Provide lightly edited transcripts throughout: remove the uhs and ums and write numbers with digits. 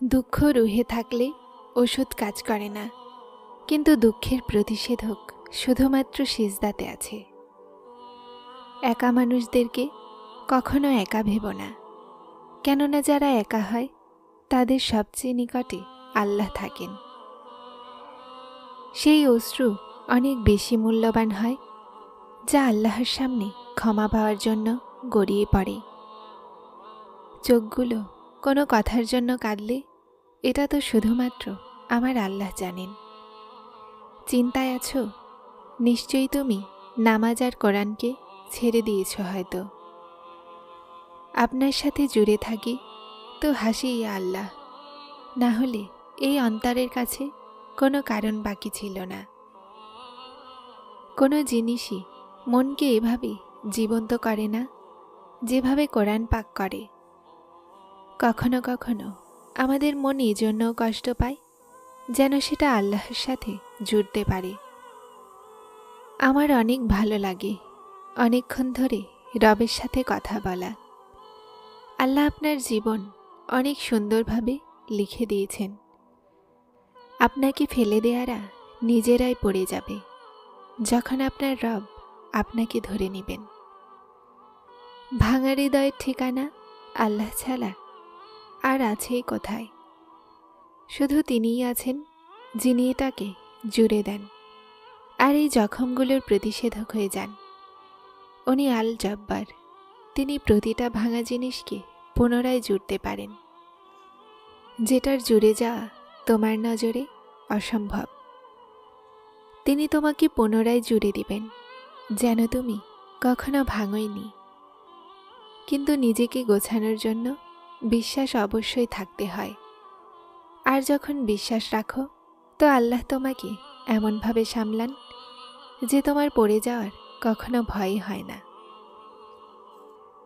দুঃখ রুহে থাকলে ওষুধ কাজ করে না, কিন্তু দুঃখের প্রতিষেধক শুধুমাত্র সিজদাতে আছে। একা মানুষদেরকে কখনো একা ভেবো না, কেননা যারা একা হয় তাদের সবচেয়ে নিকটে আল্লাহ থাকেন। সেই অশ্রু অনেক বেশি মূল্যবান হয়, যা আল্লাহর সামনে ক্ষমা পাওয়ার জন্য গড়িয়ে পড়ে। চোখগুলো কোনো কথার জন্য কাঁদলে এটা তো শুধুমাত্র আমার আল্লাহ জানেন। চিন্তায় আছো? নিশ্চয়ই তুমি নামাজ আর কোরআনকে ছেড়ে দিয়েছ হয়তো। আপনার সাথে জুড়ে থাকি তো হাসি ইয়া আল্লাহ, না হলে এই অন্তরের কাছে কোনো কারণ বাকি ছিল না। কোনো জিনিসই মনকে এভাবে জীবন্ত করে না যেভাবে কোরআন পাক করে। কখনো কখনো আমাদের মন এজন্যও কষ্ট পায় যেন সেটা আল্লাহর সাথে জুড়তে পারে। আমার অনেক ভালো লাগে অনেকক্ষণ ধরে রবের সাথে কথা বলা। আল্লাহ আপনার জীবন অনেক সুন্দরভাবে লিখে দিয়েছেন। আপনাকে ফেলে দেয়ারা নিজেরাই পড়ে যাবে যখন আপনার রব আপনাকে ধরে নেবেন। ভাঙা হৃদয়ের ঠিকানা আল্লাহ ছাড়া আর আছেই কোথায়? শুধু তিনিই আছেন যিনি এটাকে জুড়ে দেন আর এই জখমগুলোর প্রতিষেধক হয়ে যান। উনি আল জব্বার, তিনি প্রতিটা ভাঙা জিনিসকে পুনরায় জুড়তে পারেন। যেটার জুড়ে যাওয়া তোমার নজরে অসম্ভব, তিনি তোমাকে পুনরায় জুড়ে দিবেন যেন তুমি কখনো ভাঙোইনি। কিন্তু নিজেকে গোছানোর জন্য বিশ্বাস অবশ্যই থাকতে হয়। আর যখন বিশ্বাস রাখো তো আল্লাহ তোমাকে এমনভাবে সামলান যে তোমার পড়ে যাওয়ার কখনো ভয় হয় না।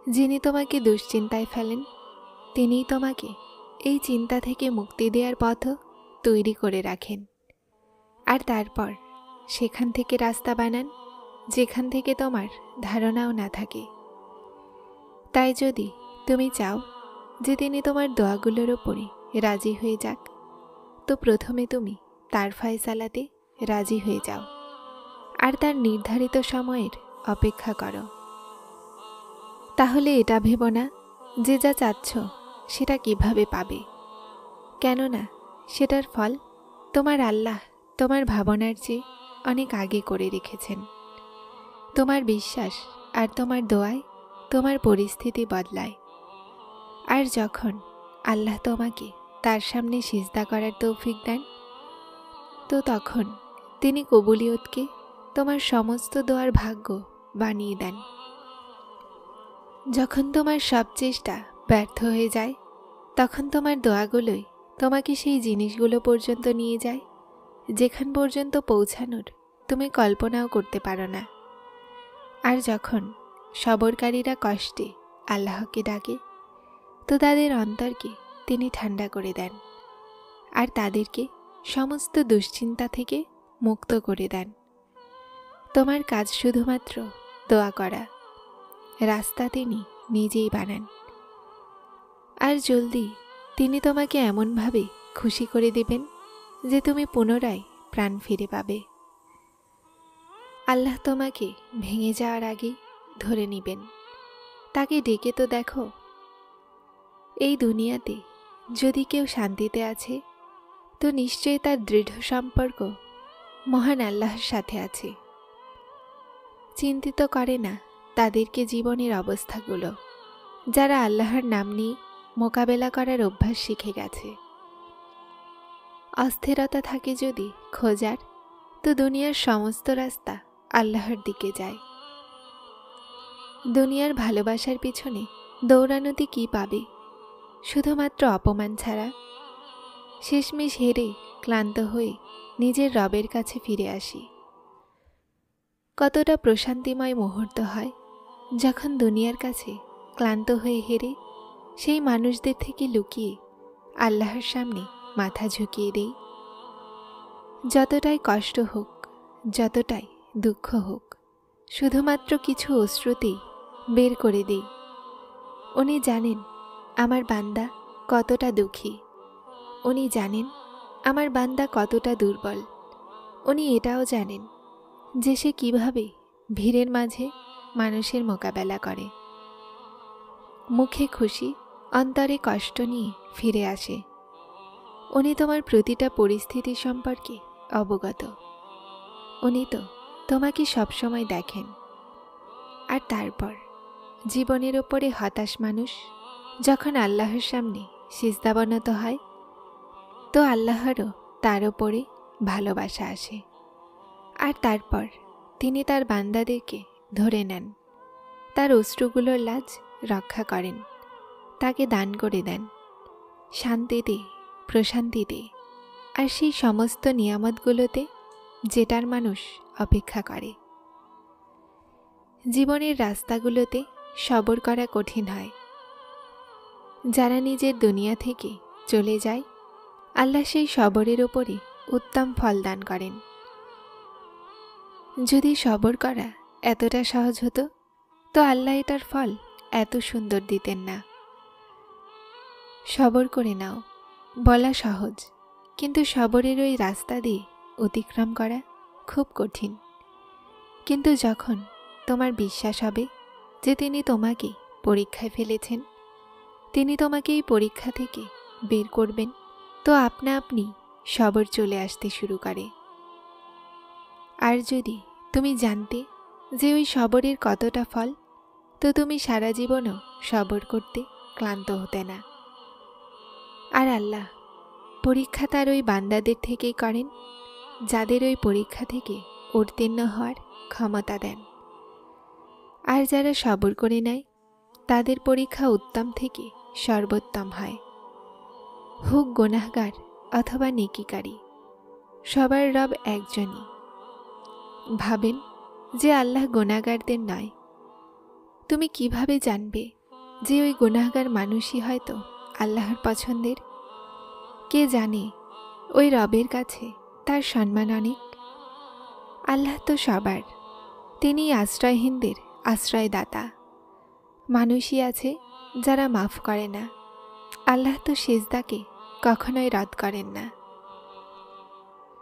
যিনি তোমাকে দুশ্চিন্তায় ফেলেন তিনিই তোমাকে এই চিন্তা থেকে মুক্তি দেওয়ার পথও তৈরি করে রাখেন, আর তারপর সেখান থেকে রাস্তা বানান যেখান থেকে তোমার ধারণাও না থাকে। তাই যদি তুমি চাও যে তিনি তোমার দোয়াগুলোর ওপরে রাজি হয়ে যাক, তো প্রথমে তুমি তার ফয়সালাতে রাজি হয়ে যাও আর তার নির্ধারিত সময়ের অপেক্ষা করো। তাহলে এটা ভেবো না যে যা চাচ্ছ সেটা কিভাবে পাবে, কেননা সেটার ফল তোমার আল্লাহ তোমার ভাবনার চেয়ে অনেক আগে করে রেখেছেন। তোমার বিশ্বাস আর তোমার দোয়ায় তোমার পরিস্থিতি বদলায়। আর যখন আল্লাহ তোমাকে তার সামনে সিজদা করার তৌফিক দেন, তো তখন তিনি কবুলিয়তকে তোমার সমস্ত দোয়ার ভাগ্য বানিয়ে দেন। যখন তোমার সব চেষ্টা ব্যর্থ হয়ে যায়, তখন তোমার দোয়াগুলোই তোমাকে সেই জিনিসগুলো পর্যন্ত নিয়ে যায় যেখান পর্যন্ত পৌঁছানোর তুমি কল্পনাও করতে পারো না। আর যখন সবরকারীরা কষ্টে আল্লাহকে ডাকে, তো তাদের অন্তরকে তিনি ঠান্ডা করে দেন আর তাদেরকে সমস্ত দুশ্চিন্তা থেকে মুক্ত করে দেন। তোমার কাজ শুধুমাত্র দোয়া করা, রাস্তা তিনি নিজেই বানান। আর জলদি তিনি তোমাকে এমনভাবে খুশি করে দেবেন যে তুমি পুনরায় প্রাণ ফিরে পাবে। আল্লাহ তোমাকে ভেঙে যাওয়ার আগে ধরে নেবেন। তাকে ডেকে তো দেখো। এই দুনিয়াতে যদি কেউ শান্তিতে আছে, তো নিশ্চয়ই তার দৃঢ় সম্পর্ক মহান আল্লাহর সাথে আছে। চিন্তিত করে না তাদেরকে জীবনের অবস্থাগুলো, যারা আল্লাহর নাম নিয়ে মোকাবেলা করার অভ্যাস শিখে গেছে। অস্থিরতা থাকে যদি খোঁজার, তো দুনিয়ার সমস্ত রাস্তা আল্লাহর দিকে যায়। দুনিয়ার ভালোবাসার পিছনে দৌড়ানোতে কি পাবে? শুধুমাত্র অপমান ছাড়া। শেষমেশ হেরে ক্লান্ত হয়ে নিজের রবের কাছে ফিরে আসি। কতটা প্রশান্তিময় মুহূর্ত হয় যখন দুনিয়ার কাছে ক্লান্ত হয়ে হেরে সেই মানুষদের থেকে লুকিয়ে আল্লাহর সামনে মাথা ঝুঁকিয়ে দেই। যতটাই কষ্ট হোক, যতটাই দুঃখ হোক, শুধুমাত্র কিছু অশ্রুতেই বের করে দেই। উনি জানেন আমার বান্দা কতটা দুঃখী, উনি জানেন আমার বান্দা কতটা দুর্বল। উনি এটাও জানেন যে সে কিভাবে ভিড়ের মাঝে মানুষের মোকাবেলা করে। মুখে খুশি, অন্তরে কষ্ট নিয়ে ফিরে আসে। উনি তোমার প্রতিটা পরিস্থিতি সম্পর্কে অবগত। উনি তো তোমাকে সবসময় দেখেন। আর তারপর জীবনের ওপরে হতাশ মানুষ যখন আল্লাহর সামনে সিজদাবনত হয়, তো আল্লাহরও তার ওপরে ভালোবাসা আসে। আর তারপর তিনি তার বান্দাদেরকে ধরে নেন, তার অশ্রুগুলোর লাজ রক্ষা করেন, তাকে দান করে দেন, শান্তিতে প্রশান্তিতে, আর সেই সমস্ত নিয়ামতগুলোতে যেটার মানুষ অপেক্ষা করে। জীবনের রাস্তাগুলোতে সবর করা কঠিন হয়। যারা নিজের দুনিয়া থেকে চলে যায়, আল্লাহ সেই সবরের ওপরে উত্তম ফল দান করেন। যদি সবর করা এতটা সহজ হতো, তো আল্লাহ এটার ফল এত সুন্দর দিতেন না। সবর করে নাও বলা সহজ, কিন্তু সবরের ওই রাস্তা দিয়ে অতিক্রম করা খুব কঠিন। কিন্তু যখন তোমার বিশ্বাস হবে যে তিনি তোমাকে পরীক্ষায় ফেলেছেন, তিনি তোমাকে এই পরীক্ষা থেকে বের করবেন, তো আপনা আপনি সবর চলে আসতে শুরু করে। আর যদি তুমি জানতে যে ওই সবরের কতটা ফল, তো তুমি সারা জীবনও সবর করতে ক্লান্ত হতে না। আর আল্লাহ পরীক্ষা তার ওই বান্দাদের থেকেই করেন যাদের ওই পরীক্ষা থেকে উত্তীর্ণ হওয়ার ক্ষমতা দেন। আর যারা সবর করে নেয়, তাদের পরীক্ষা উত্তম থেকে সর্বোত্তম হয়। হোক গুনাহগার অথবা নেকিকারী, সবার রব একজনই। ভাবেন যে আল্লাহ গুনাহগারদের নয়। তুমি কিভাবে জানবে যে ওই গুনাহগার মানুষই হয়তো আল্লাহর পছন্দের? কে জানে ওই রবের কাছে তার সম্মান অনেক। আল্লাহ তো সবার, তিনি আশ্রয়হীনদের আশ্রয়দাতা। মানুষই আছে যারা মাফ করে না। আল্লাহ তো সিজদাকে কখনোই রদ করেন না।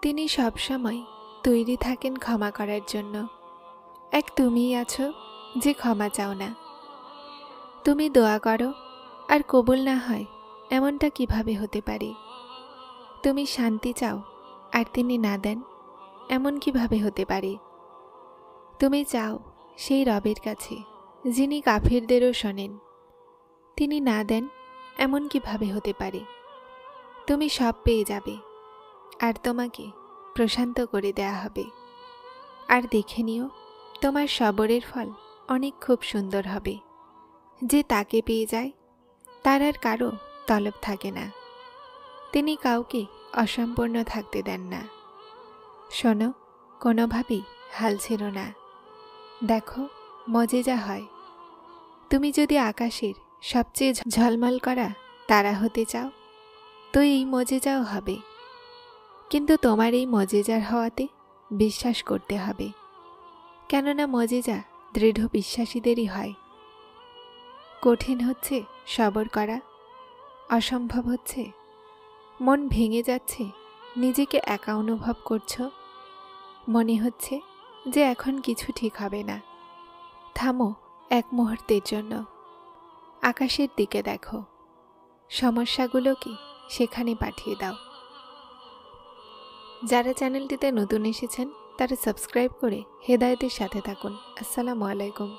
তিনি সবসময় তৈরি থাকেন ক্ষমা করার জন্য। এক তুমিই আছো যে ক্ষমা চাও না। তুমি দোয়া করো আর কবুল না হয়, এমনটা কিভাবে হতে পারে? তুমি শান্তি চাও আর তিনি না দেন, এমন কিভাবে হতে পারে? তুমি চাও সেই রবের কাছে যিনি কাফিরদেরও শোনেন, তিনি না দেন, এমন কিভাবে হতে পারে? তুমি সব পেয়ে যাবে আর তোমাকে প্রশান্ত করে দেয়া হবে। আর দেখে নিও, তোমার সবরের ফল অনেক খুব সুন্দর হবে। যে তাকে পেয়ে যায়, তার আর কারো তলব থাকে না। তিনি কাউকে অসম্পূর্ণ থাকতে দেন না। শোনো, কোনোভাবেই হাল ছেড়ো না। দেখো মজেজা হয়। তুমি যদি আকাশের সবচেয়ে ঝলমল করা তারা হতে চাও, তো এই মজেজাও হবে। কিন্তু তোমার এই মজেজার হওয়াতে বিশ্বাস করতে হবে, কেননা মজেজা দৃঢ় বিশ্বাসীদেরই হয়। কঠিন হচ্ছে সবর করা, অসম্ভব হচ্ছে, মন ভেঙে যাচ্ছে, নিজেকে একা অনুভব করছো, মনে হচ্ছে যে এখন কিছু ঠিক হবে না। থামো এক মুহূর্তের জন্য, আকাশের দিকে দেখো, সমস্যাগুলোকে সেখানে পাঠিয়ে দাও। যারা চ্যানেলটিতে নতুন এসেছেন তারা সাবস্ক্রাইব করে হেদায়েতের সাথে থাকুন। আসসালামু আলাইকুম।